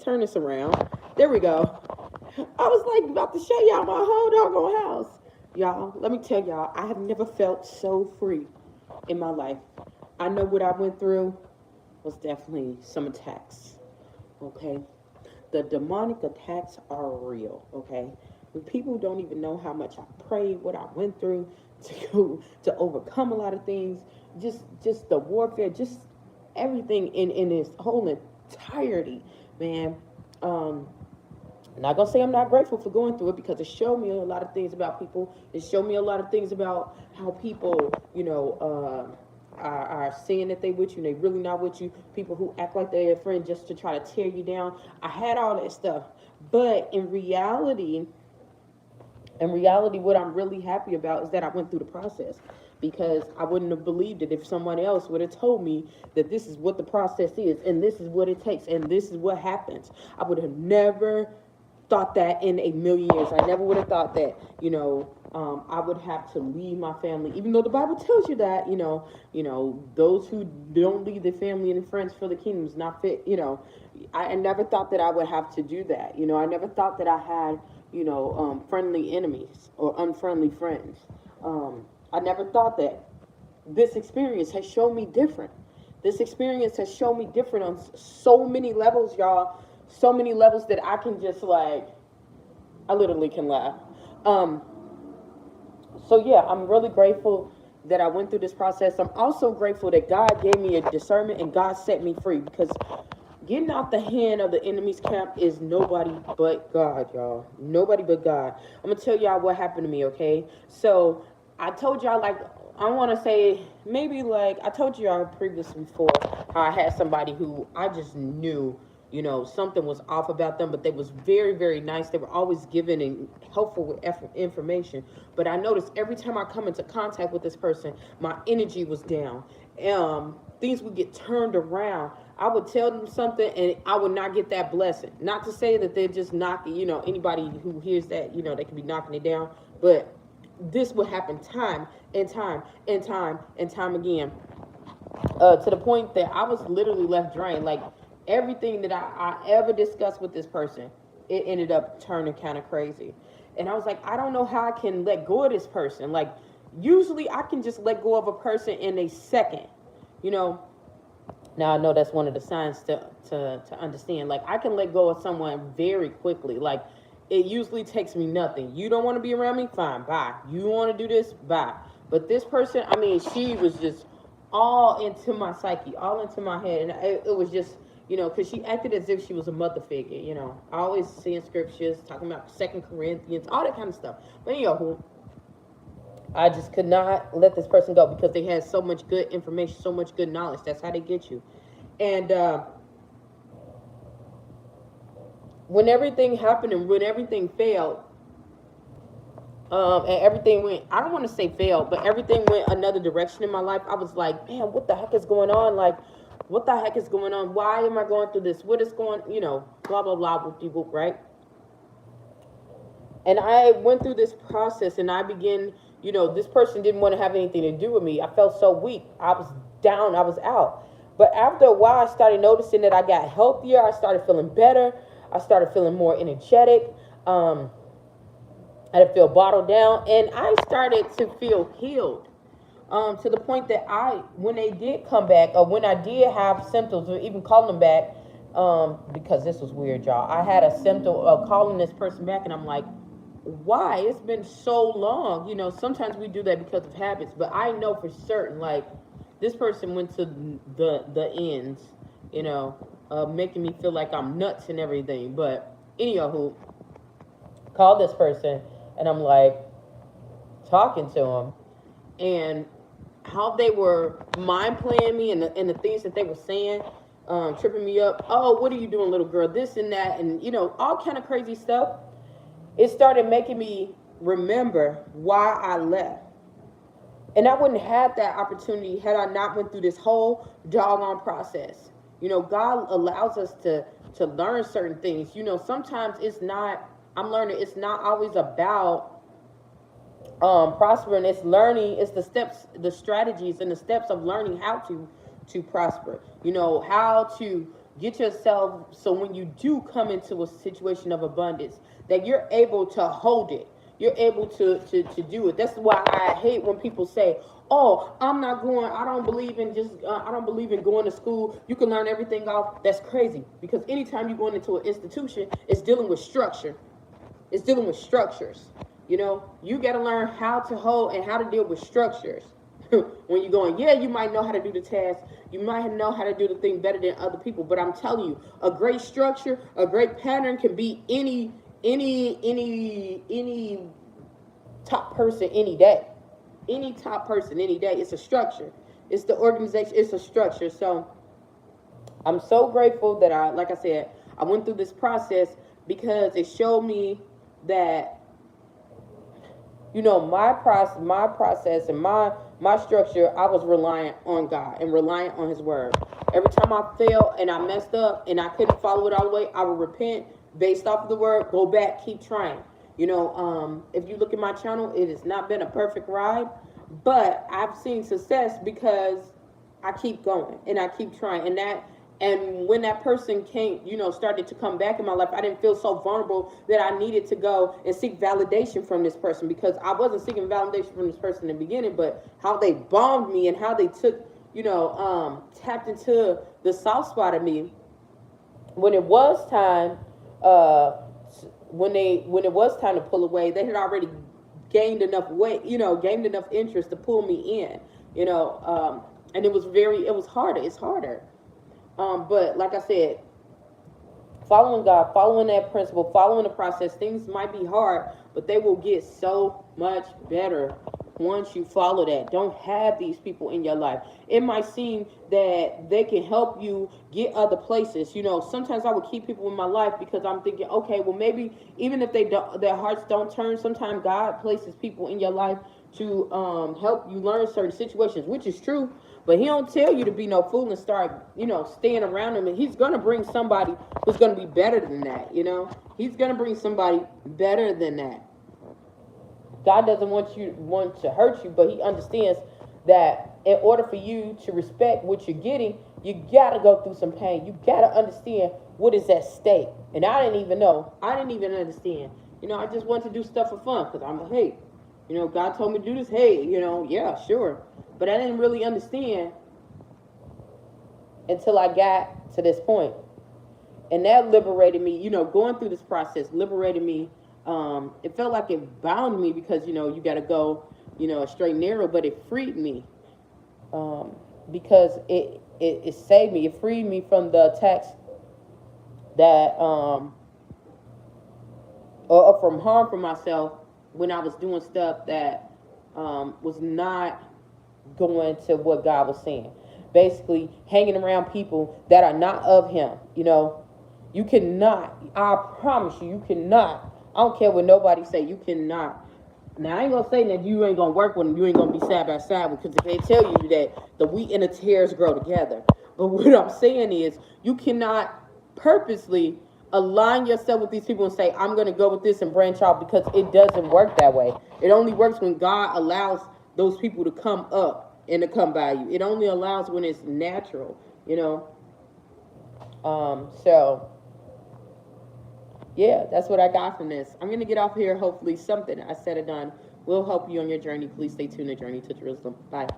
turn this around. There we go. I was like about to show y'all my whole doggone house. Y'all, let me tell y'all, I have never felt so free in my life. I know what I went through was definitely some attacks. Okay? The demonic attacks are real, okay? When people don't even know how much I prayed, what I went through to overcome a lot of things, just the warfare, just everything in its whole entirety, man. Um, I'm not gonna say I'm not grateful for going through it because it showed me a lot of things about people. It showed me a lot of things about how people, are saying that they with you and they really not with you. People who act like they're a friend just to try to tear you down. I had all that stuff, but in reality, what I'm really happy about is that I went through the process because I wouldn't have believed it if someone else would have told me that this is what the process is and this is what it takes and this is what happens. I would have never thought that in a million years. I never would have thought that, I would have to leave my family, even though the Bible tells you that, those who don't leave their family and friends for the kingdom is not fit, I never thought that I would have to do that. I never thought that I had, friendly enemies or unfriendly friends. I never thought that. This experience has shown me different. This experience has shown me different on so many levels, y'all. So many levels that I can just I literally can laugh. Um, so yeah, I'm really grateful that I went through this process. I'm also grateful that God gave me a discernment and God set me free because getting out the hand of the enemy's camp is nobody but God, y'all. Nobody but God. I'm gonna tell y'all what happened to me, okay? So I told y'all I want to say maybe I told y'all previously before how I had somebody who I just knew something was off about them, but they was very, very nice. They were always giving and helpful with information. But I noticed every time I come into contact with this person, my energy was down. Things would get turned around. I would tell them something and I would not get that blessing. Not to say that they're just knocking, anybody who hears that, they could be knocking it down. But this would happen time and time and time and time again. To the point that I was literally left drained. Like everything that I ever discussed with this person, it ended up turning kind of crazy. And I was like, I don't know how I can let go of this person. Like usually I can just let go of a person in a second, you know. Now I know that's one of the signs to understand. Like I can let go of someone very quickly. Like it usually takes me nothing. You don't want to be around me? Fine, bye. You want to do this? Bye. But this person, I mean, she was just all into my psyche, all into my head. And it was just, because she acted as if she was a mother figure, I always seeing scriptures, talking about Second Corinthians, all that kind of stuff. But anywho, I just could not let this person go because they had so much good information, so much good knowledge. That's how they get you. And when everything happened and when everything failed, and everything went, I don't want to say failed, but everything went another direction in my life. I was like, man, what the heck is going on? Like, what the heck is going on? Why am I going through this? What is going, blah, blah, blah, whoop, whoop, right? And I went through this process and I began, this person didn't want to have anything to do with me. I felt so weak. I was down. I was out. But after a while, I started noticing that I got healthier. I started feeling better. I started feeling more energetic. I didn't feel bottled down. And I started to feel healed. To the point that when they did come back, or when I did have symptoms, or even calling them back, because this was weird, y'all. I had a symptom of calling this person back, and I'm like, why? It's been so long. Sometimes we do that because of habits, but I know for certain, like, this person went to the ends, making me feel like I'm nuts and everything. But anywho, called this person, and I'm like talking to him, and how they were mind playing me, and the things that they were saying, tripping me up. Oh, what are you doing, little girl? This and that, and all kind of crazy stuff. It started making me remember why I left. And I wouldn't have that opportunity had I not went through this whole doggone process. God allows us to learn certain things. Sometimes it's not, I'm learning, it's not always about prospering. It's learning, it's the steps, the strategies and the steps of learning how to prosper. How to get yourself so when you do come into a situation of abundance, that you're able to hold it. You're able to do it. That's why I hate when people say, "Oh, I'm not going. I don't believe in just. I don't believe in going to school. You can learn everything off." That's crazy, because anytime you're going into an institution, it's dealing with structure. It's dealing with structures. You know, you got to learn how to hold and how to deal with structures. When you're going, yeah, you might know how to do the task. You might know how to do the thing better than other people. But I'm telling you, a great structure, a great pattern can be any top person any day. Any top person any day. It's a structure. It's the organization. It's a structure. So I'm so grateful that like I said, I went through this process, because it showed me that, you know, my process and my structure, I was reliant on God and reliant on his word. Every time I failed and I messed up and I couldn't follow it all the way, I would repent based off of the word, go back, keep trying. You know, if you look at my channel, it has not been a perfect ride, but I've seen success because I keep going and I keep trying. And when that person came, you know, started to come back in my life, I didn't feel so vulnerable that I needed to go and seek validation from this person, because I wasn't seeking validation from this person in the beginning, but how they bombed me and how they took, you know, tapped into the soft spot of me when it was time, when it was time to pull away. They had already gained enough weight, you know, gained enough interest to pull me in, you know, and it was harder. It's harder. But like I said, following God, following that principle, following the process, things might be hard, but they will get so much better once you follow that. Don't have these people in your life. It might seem that they can help you get other places. You know, sometimes I would keep people in my life because I'm thinking, okay, well, maybe even if their hearts don't turn, sometimes God places people in your life to help you learn certain situations, which is true. But he don't tell you to be no fool and start, you know, staying around him. And he's going to bring somebody who's going to be better than that, you know. He's going to bring somebody better than that. God doesn't want to hurt you, but he understands that in order for you to respect what you're getting, you got to go through some pain. You got to understand what is at stake. And I didn't even know. I didn't even understand. You know, I just wanted to do stuff for fun because I'm like, hey, you know, God told me to do this. Hey, you know, yeah, sure. But I didn't really understand until I got to this point. And that liberated me, you know, going through this process liberated me. It felt like it bound me because, you know, you got to go, you know, a straight and narrow, but it freed me because it saved me. It freed me from the attacks that, or from harm for myself when I was doing stuff that was not going to what God was saying. Basically, hanging around people that are not of him. You know, you cannot, I promise you, you cannot. I don't care what nobody say, you cannot. Now, I ain't gonna say that you ain't gonna work with them, you ain't gonna be side by side with, because if they tell you that the wheat and the tares grow together. But what I'm saying is, you cannot purposely align yourself with these people and say, I'm gonna go with this and branch out, because it doesn't work that way. It only works when God allows those people to come up and to come by you. It only allows when it's natural, you know. So yeah, that's what I got from this. I'm gonna get off here. Hopefully something I said or done will help you on your journey. Please stay tuned to Journey to Jerusalem. Bye.